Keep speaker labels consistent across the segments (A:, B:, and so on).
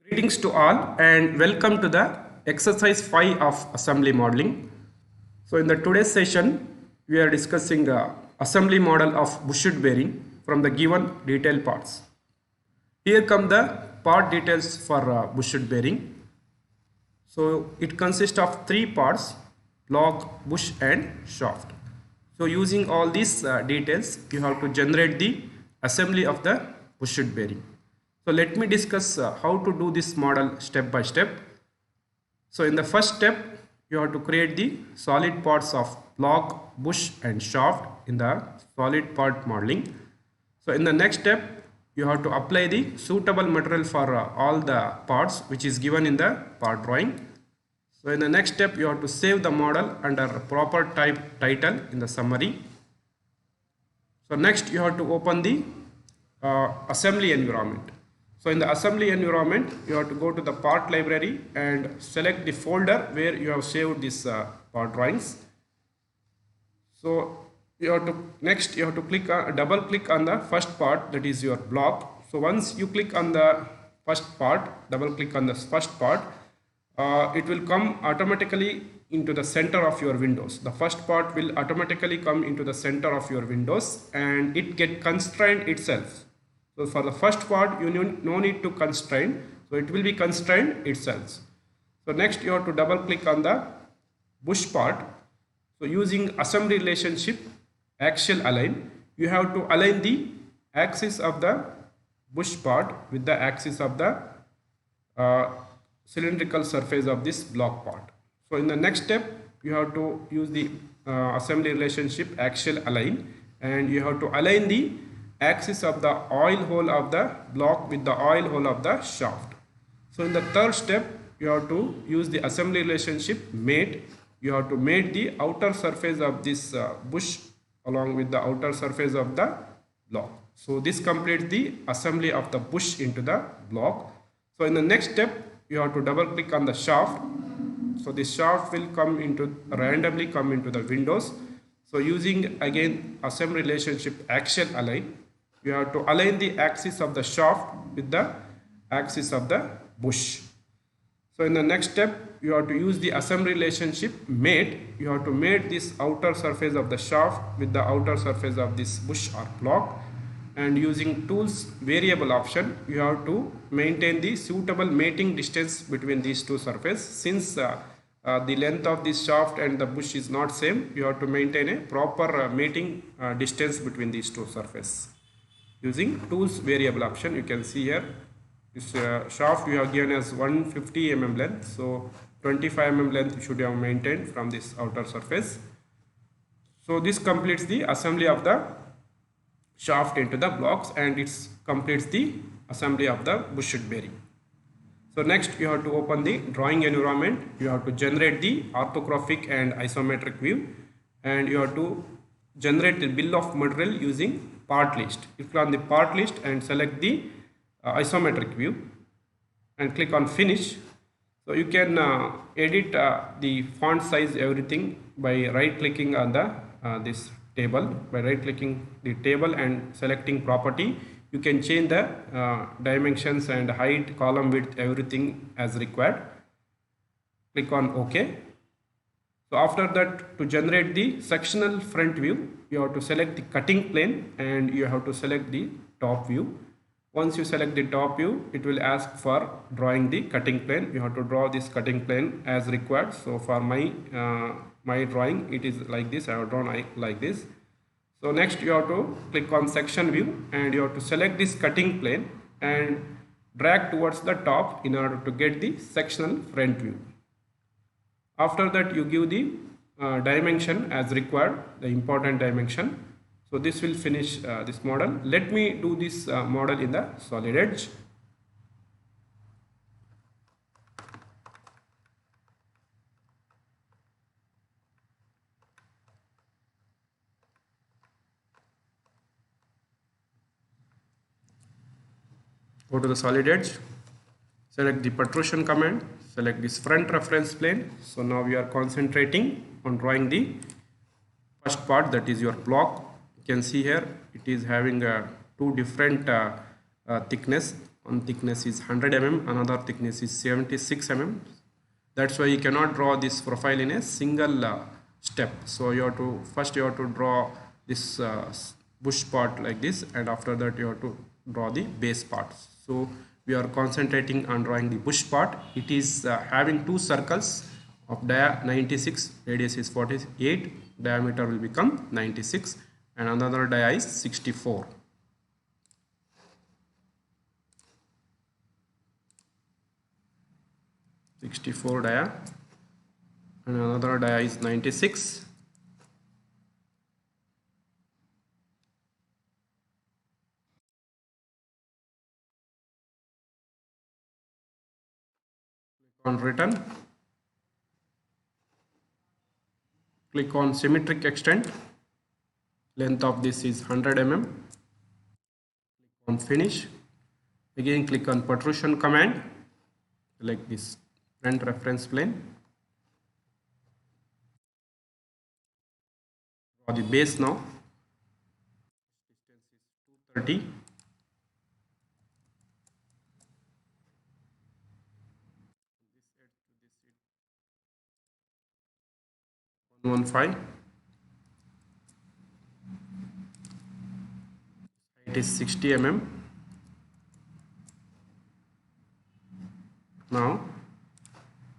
A: Greetings to all and welcome to the exercise 5 of assembly modeling. So in the today's session, we are discussing assembly model of bushing bearing from the given detail parts. Here come the part details for bushing bearing. So it consists of three parts: block, bush and shaft. So using all these details, you have to generate the assembly of the bushing bearing. So let me discuss how to do this model step by step. So in the first step, you have to create the solid parts of block, bush and shaft in the solid part modeling. So in the next step, you have to apply the suitable material for all the parts which is given in the part drawing. So in the next step, you have to save the model under proper type title in the summary. So next you have to open the assembly environment. So in the assembly environment, you have to go to the part library and select the folder where you have saved these part drawings. So you have to click double click on the first part, that is your block. So once you click on the first part, double click on the first part, it will come automatically into the center of your windows. The first part will automatically come into the center of your windows and it get constrained itself. So for the first part, you no need to constrain. So it will be constrained itself. So next you have to double click on the bush part. So using assembly relationship axial align, you have to align the axis of the bush part with the axis of the cylindrical surface of this block part. So in the next step, you have to use the assembly relationship axial align and you have to align the axis of the oil hole of the block with the oil hole of the shaft. So in the third step, you have to use the assembly relationship mate. You have to mate the outer surface of this bush along with the outer surface of the block. So this completes the assembly of the bush into the block. So in the next step, you have to double click on the shaft. So this shaft will randomly come into the windows. So using again assembly relationship axial align, you have to align the axis of the shaft with the axis of the bush. So in the next step, you have to use the assembly relationship mate. You have to mate this outer surface of the shaft with the outer surface of this bush or block. And using tools variable option, you have to maintain the suitable mating distance between these two surfaces. Since the length of this shaft and the bush is not same, you have to maintain a proper mating distance between these two surfaces. Using tools variable option, you can see here this shaft you have given as 150 mm length, so 25 mm length should have maintained from this outer surface. So this completes the assembly of the shaft into the blocks and it completes the assembly of the bushing bearing. So next you have to open the drawing environment. You have to generate the orthographic and isometric view and you have to generate the bill of material using part list. You click on the part list and select the isometric view and click on finish. So you can edit the font size, everything by right clicking on the this table. By right clicking the table and selecting property, you can change the dimensions and height, column width, everything as required. Click on OK. So after that, to generate the sectional front view, you have to select the cutting plane and you have to select the top view. Once you select the top view, it will ask for drawing the cutting plane. You have to draw this cutting plane as required. So for my drawing, it is like this. I have drawn like this. So next you have to click on section view and you have to select this cutting plane and drag towards the top in order to get the sectional front view. After that, you give the dimension as required, the important dimension. So this will finish this model. Let me do this model in the solid edge. Go to the solid edge, select the protrusion command, select this front reference plane. So now we are concentrating on drawing the first part, that is your block. You can see here it is having two different thickness one thickness is 100 mm, another thickness is 76 mm. That's why you cannot draw this profile in a single step. So you have to first draw this bush part like this, and after that you have to draw the base part. So we are concentrating on drawing the bush part. It is having two circles of dia 96, radius is 48, diameter will become 96, and another dia is 64. 64 dia, and another dia is 96. On return, click on symmetric extent, length of this is 100 mm, click on finish, again click on protrusion command, select this front reference plane, draw the base now, distance is 230, 115, it is 60 mm. Now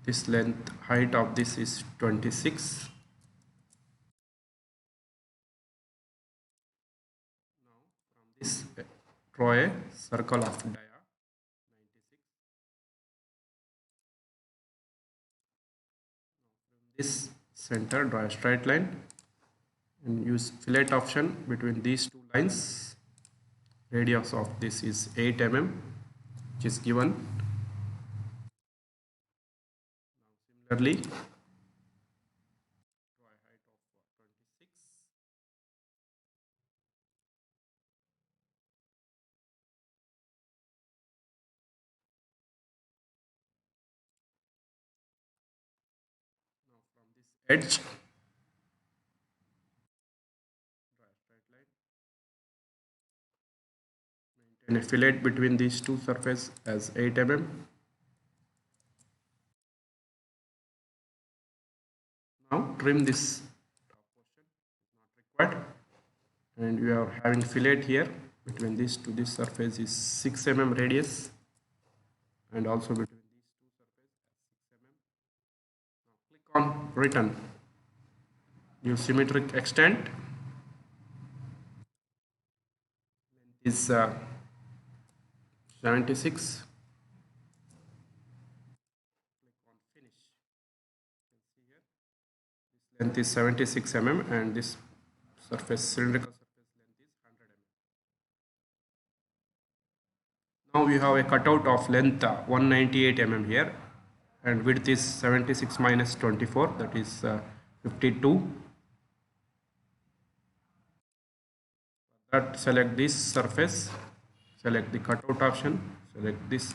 A: this length height of this is 26. Now from this draw a circle of dia 96. From this center draw a straight line and use fillet option between these two lines. Radius of this is 8 mm, which is given. Now similarly draw a height of 26. Now from this edge draw a straight line, maintain a fillet between these two surfaces as 8 mm. Now trim this top portion, not required, and we are having fillet here between this to this surface is 6 mm radius, and also between these two surfaces 6 mm. Now click on return, use symmetric extent, length is 76, click on finish. You can see here this length is 76 mm and this surface cylindrical surface length is 100 mm. Now we have a cutout of length 198 mm here, and width is 76 minus 24, that is 52. For that, select this surface, select the cutout option, select this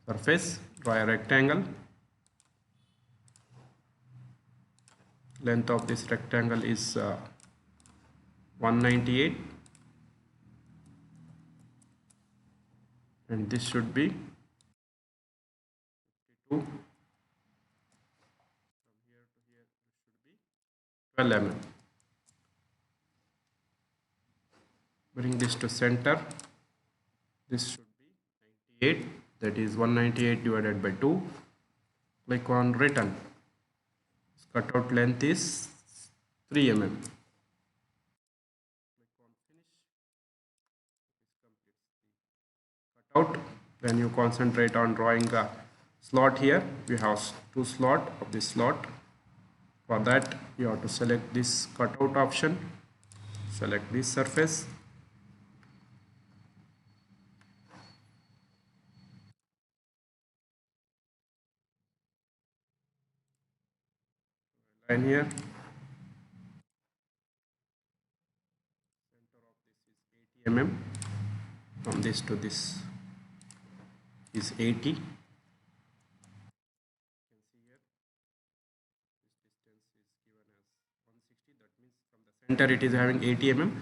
A: surface, draw a rectangle. Length of this rectangle is 198, and this should be 52. From here to here it should be 12 mm. Bring this to center, this should be 98, that is 198 divided by 2. Click on return. Cutout length is 3 mm. Click on finish. This completes the cutout. Then you concentrate on drawing a slot here. We have two slots of this slot. For that you have to select this cutout option, select this surface, line here. Center of this is 80 mm. From this to this is 80. You can see here this distance is given as 160. That means from the center it is having 80 mm.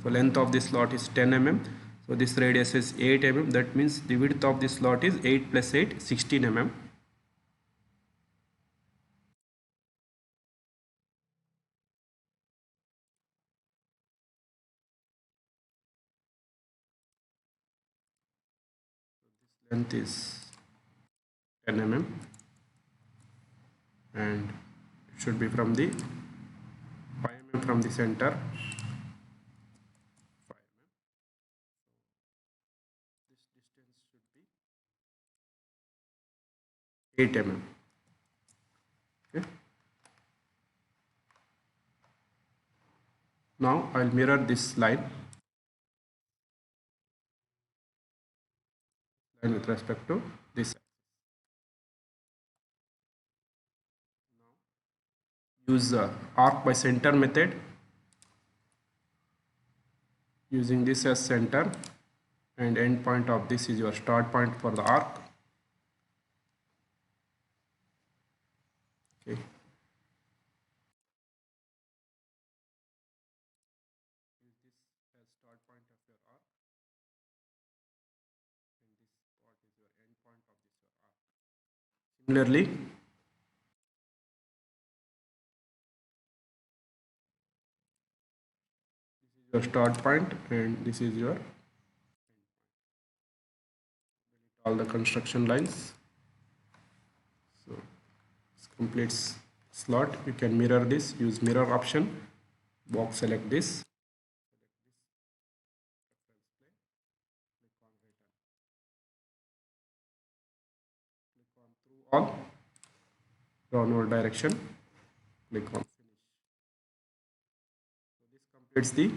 A: So length of this slot is 10 mm. So So this radius is 8 mm. That means the width of this slot is 8 plus 8, 16 mm. Length is 10 mm and it should be from the 5 mm from the center. 5 mm. This distance should be 8 mm. Okay. Now I'll mirror this line with respect to this. Use arc by center method. Using this as center and end point of this is your start point for the arc. Okay. Use this as start point of your arc and this part is your end point of this your arc. Similarly, your start point and this is your all the construction lines. So this completes slot. You can mirror this, use mirror option, box select this, click on through all, downward direction, click on finish. So this completes the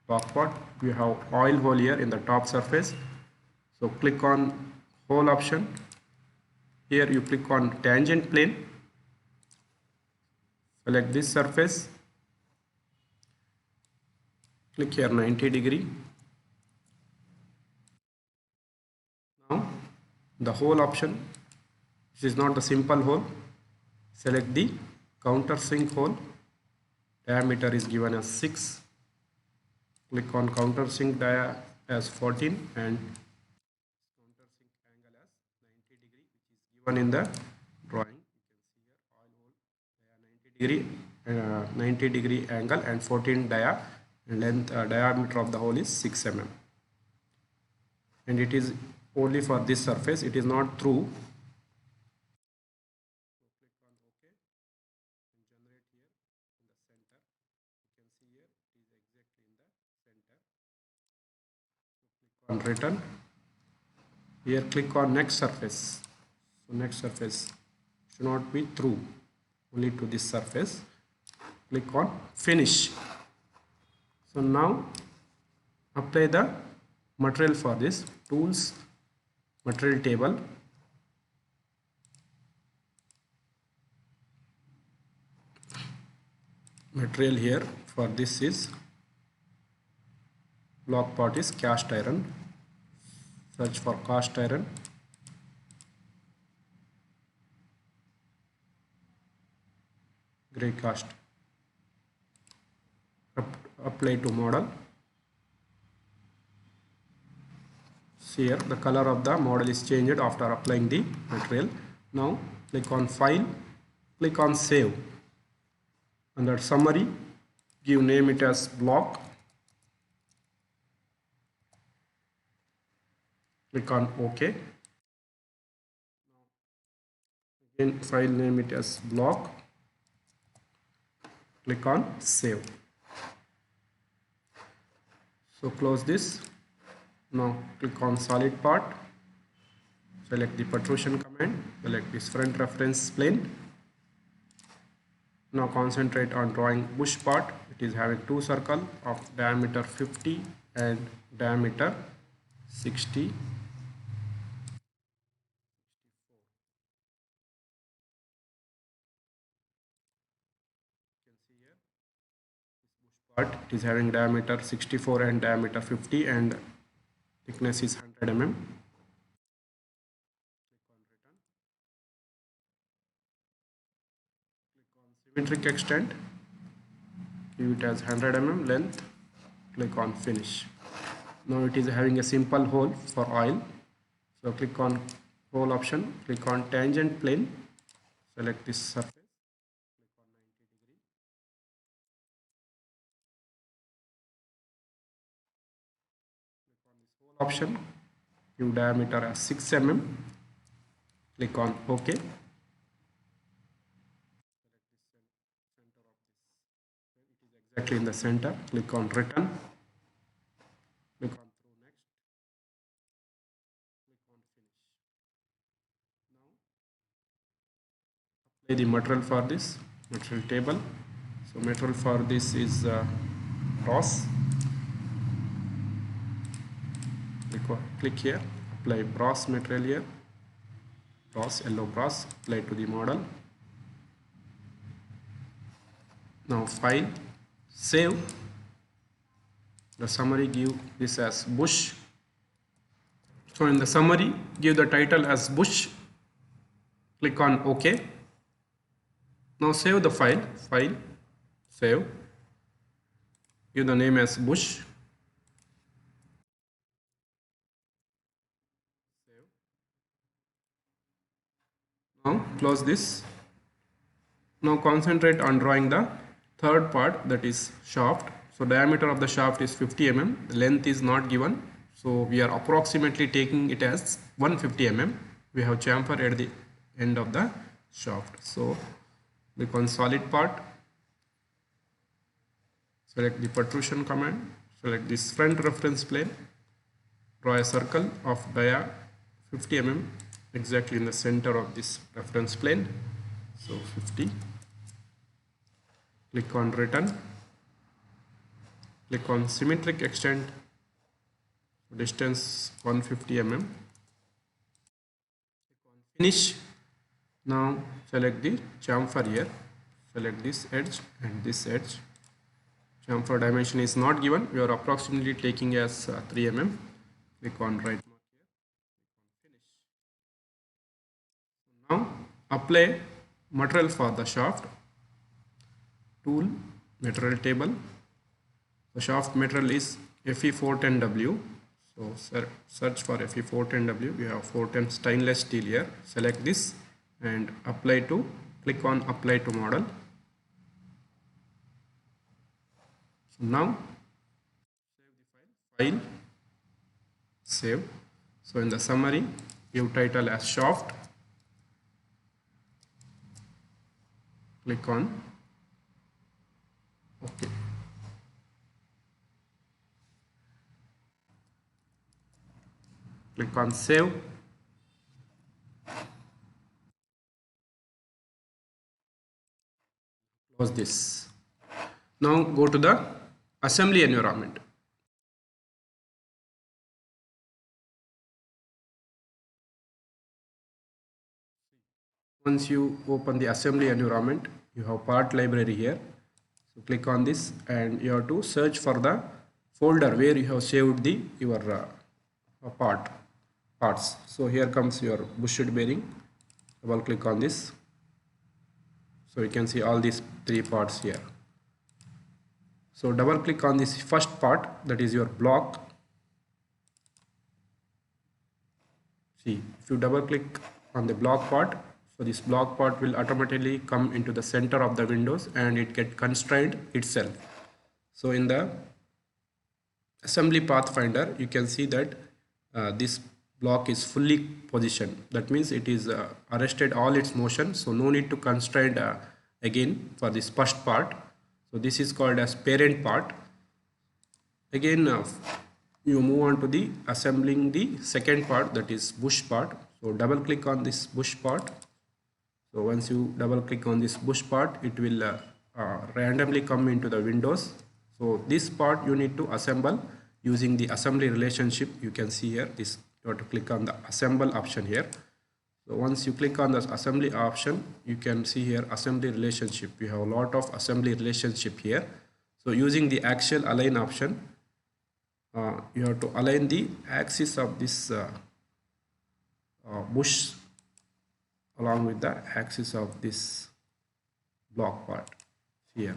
A: block part. We have oil hole here in the top surface. So click on hole option. Here you click on tangent plane. Select this surface. Click here 90 degree. Now the hole option. This is not the simple hole. Select the countersink hole. Diameter is given as 6. Click on countersink dia as 14 and countersink angle as 90 degree, which is given in the drawing. You can see here oil hole 90 degree angle and 14 dia length diameter of the hole is 6 mm. And it is only for this surface. It is not through. On return, here click on next surface. So next surface should not be through, only to this surface. Click on finish. So now apply the material for this. Tools, material table, material here for this is block part is cast iron. Search for cast iron. Grey cast. Apply to model. See here the color of the model is changed after applying the material. Now click on file, click on save. Under summary, give name it as block. Click on OK. Again file name it as block. Click on save. So close this. Now click on solid part. Select the protrusion command. Select this front reference plane. Now concentrate on drawing bush part. It is having two circles of diameter 50 and diameter 60. Part it is having diameter 64 and diameter 50 and thickness is 100 mm. Click on symmetric extent, give it as 100 mm length, click on finish. Now it is having a simple hole for oil. So click on hole option, click on tangent plane, select this surface, click on 90 degree, click on this hole option, give diameter as 6 mm, click on OK. Exactly in the center, click on return, click on through next, click on finish. Now apply the material for this material table. So material for this is brass. Click here, apply brass material here, brass, yellow brass, apply to the model. Now file, save. The summary give this as bush. So in the summary, give the title as bush. Click on OK. Now save the file, save. Give the name as bush. Save. Now close this. Now concentrate on drawing the third part, that is shaft. So diameter of the shaft is 50 mm. The length is not given. So we are approximately taking it as 150 mm. We have chamfer at the end of the shaft. So click on solid part. Select the protrusion command. Select this front reference plane. Draw a circle of dia 50 mm exactly in the center of this reference plane. So 50. Click on return. Click on symmetric extent. Distance 150 mm. Click on finish. Now select the chamfer here. Select this edge and this edge. Chamfer dimension is not given. We are approximately taking as 3 mm. Click on right mark here. Click on finish. Now apply material for the shaft. Tool, material table. The shaft material is Fe410W. So search for Fe410W. We have 410 stainless steel here. Select this and apply to, click on apply to model. So now save the file, save. So in the summary, give title as shaft. Click on OK. Click on save. Close this. Now go to the assembly environment. Once you open the assembly environment, you have part library here. So click on this and you have to search for the folder where you have saved the your parts. So here comes your bushing bearing. Double click on this. So you can see all these three parts here. So double click on this first part, that is your block. See, if you double click on the block part, so this block part will automatically come into the center of the windows and it get constrained itself. So in the assembly pathfinder, you can see that this block is fully positioned. That means it is arrested all its motion. So no need to constrain again for this first part. So this is called as parent part. Again, you move on to the assembling the second part, that is bush part. So double click on this bush part. So once you double click on this bush part, it will randomly come into the windows. So this part you need to assemble using the assembly relationship. You can see here this, you have to click on the assemble option here. So once you click on the assembly option, you can see here assembly relationship. We have a lot of assembly relationship here. So using the axial align option, you have to align the axis of this bush along with the axis of this block part here.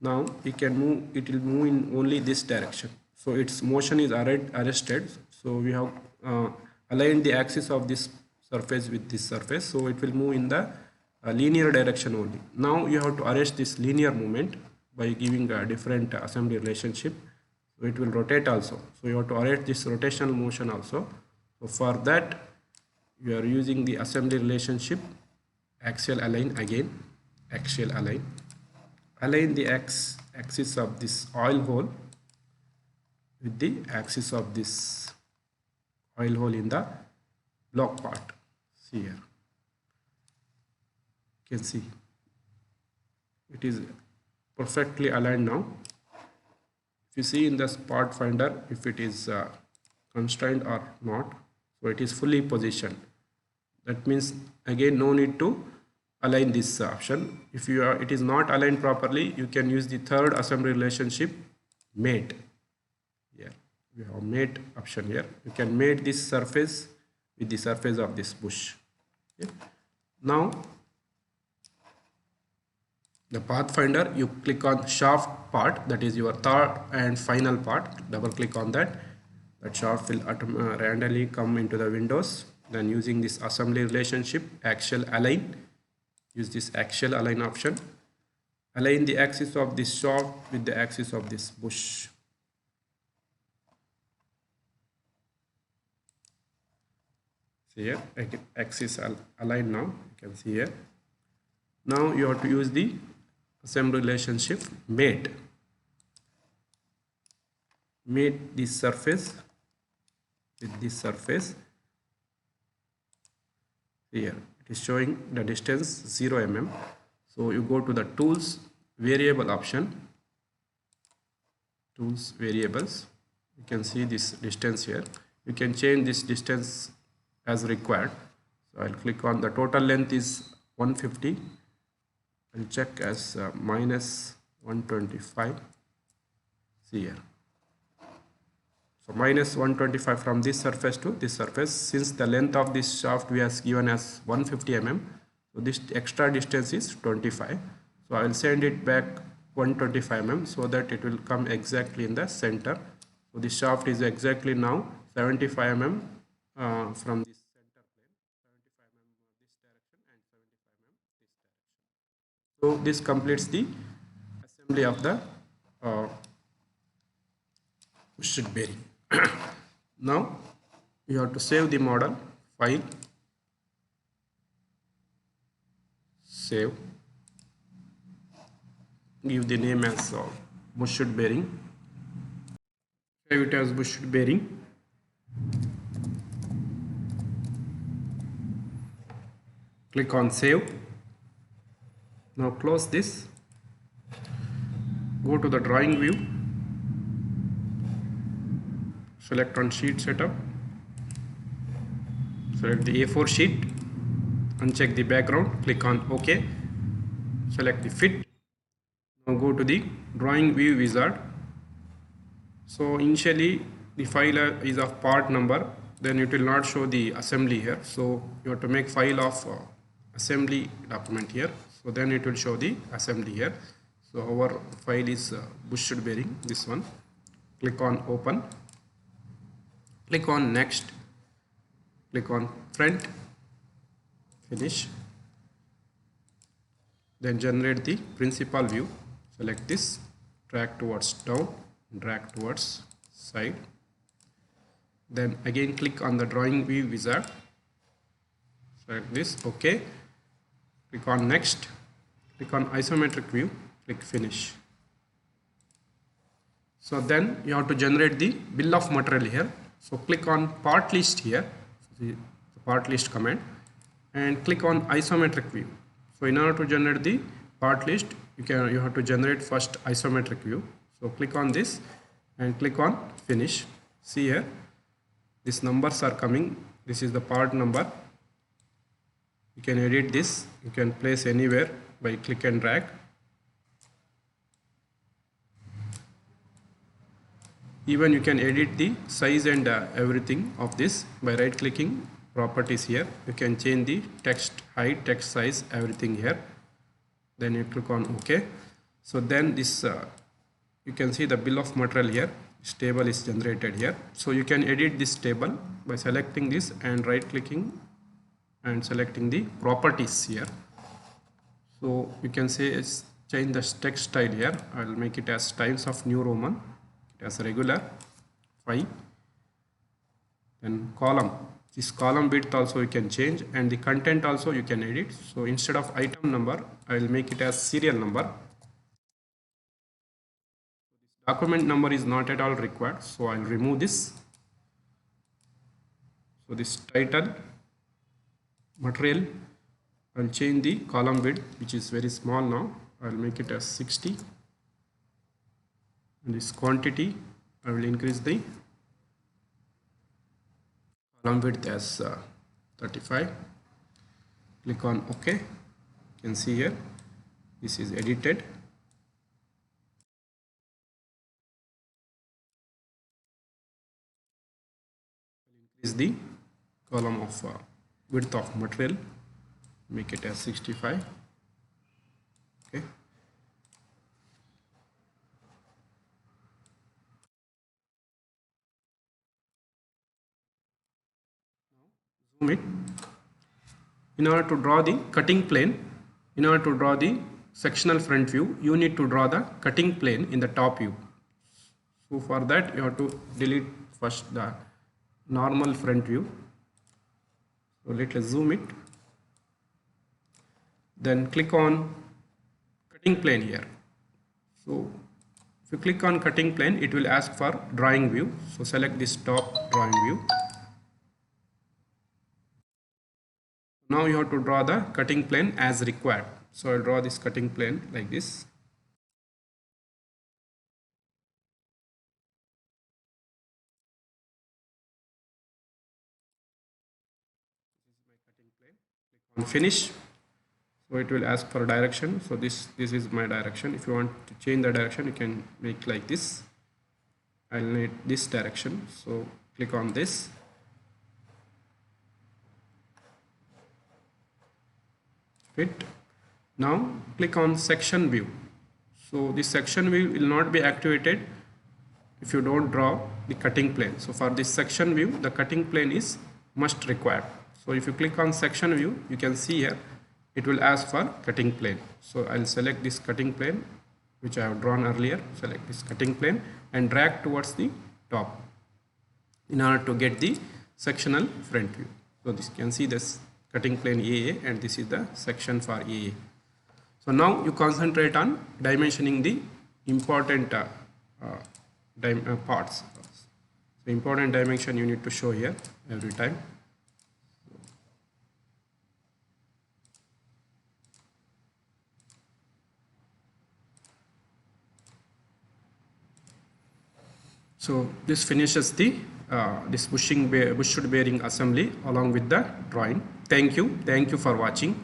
A: Now you can move, it will move in only this direction. so its motion is arrested. So we have aligned the axis of this surface with this surface, so it will move in the linear direction only. Now you have to arrest this linear movement by giving a different assembly relationship. So it will rotate also, so you have to arrest this rotational motion also. So for that you are using the assembly relationship axial align. Again, axial align the axis of this oil hole with the axis of this oil hole in the block part. See here, you can see it is perfectly aligned now. If you see in the part finder if it is constrained or not, so it is fully positioned. That means again no need to align this option. If it is not aligned properly, you can use the third assembly relationship, mate. Here we have mate option. Here you can mate this surface with the surface of this bush. Okay. Now the pathfinder, you click on shaft part, that is your third and final part. Double click on that. That shaft will randomly come into the windows. Then using this assembly relationship axial align, use this axial align option. Align the axis of this shaft with the axis of this bush. See here, axis align now. You can see here. Now you have to use the assembly relationship mate. Mate this surface with this surface. Here it is showing the distance 0 mm. So you go to the tools variable option, tools variables. You can see this distance here. You can change this distance as required. So I'll click on the total length is 150. I'll check as minus 125. See here. So minus 125 from this surface to this surface. Since the length of this shaft we have given as 150 mm, so this extra distance is 25. So I will send it back 125 mm so that it will come exactly in the center. So this shaft is exactly now 75 mm from this center plane, 75 mm this direction and 75 mm this direction. So this completes the assembly of the pushed bearing. Now you have to save the model, file, save, give the name as pushed bearing, save it as pushed bearing. Click on save. Now close this, go to the drawing view, select on sheet setup, select the A4 sheet, uncheck the background, click on OK, select the fit. Now go to the drawing view wizard. So initially the file is of part number, then it will not show the assembly here. So you have to make file of assembly document here. So then it will show the assembly here. So our file is pushed bearing, this one. Click on open. Click on next, click on front, finish, then generate the principal view. Select this, drag towards down, drag towards side, then again click on the drawing view wizard, select this, OK, click on next, click on isometric view, click finish. So then you have to generate the bill of material here. So click on part list here, the part list command, and click on isometric view. So in order to generate the part list, you have to generate first isometric view. So click on this and click on finish. See here, these numbers are coming. This is the part number. You can edit this. You can place anywhere by click and drag. Even you can edit the size and everything of this by right clicking properties here. You can change the text height, text size, everything here. Then you click on OK. So then this you can see the bill of material here. This table is generated here. So you can edit this table by selecting this and right clicking and selecting the properties here. So you can say it's change the text style here. I'll make it as Times of New Roman, as regular 5. Then column, this column width also you can change, and the content also you can edit. So instead of item number, I will make it as serial number. Document number is not at all required, so I'll remove this. So this title, material, I'll change the column width, which is very small now. I'll make it as 60. And this quantity, I will increase the column width as 35. Click on OK. You can see here, this is edited. Increase the column of width of material, make it as 65. Okay. Zoom it. In order to draw the cutting plane, in order to draw the sectional front view, you need to draw the cutting plane in the top view. So for that, you have to delete first the normal front view. So let us zoom it. Then click on cutting plane here. So if you click on cutting plane, it will ask for drawing view. So select this top drawing view. Now you have to draw the cutting plane as required. So I'll draw this cutting plane like this. This is my cutting plane. Click on finish. So it will ask for direction. So this is my direction. If you want to change the direction, you can make like this. I'll need this direction. So click on this. Fit. Now click on section view. So this section view will not be activated if you don't draw the cutting plane. So for this section view, the cutting plane is must required. So if you click on section view, you can see here it will ask for cutting plane. So I'll select this cutting plane which I have drawn earlier. Select this cutting plane and drag towards the top in order to get the sectional front view. So this, you can see this cutting plane AA, and this is the section for AA. So now you concentrate on dimensioning the important parts. So important dimension you need to show here every time. So this finishes the this bushing bushroot bearing assembly along with the drawing. Thank you for watching.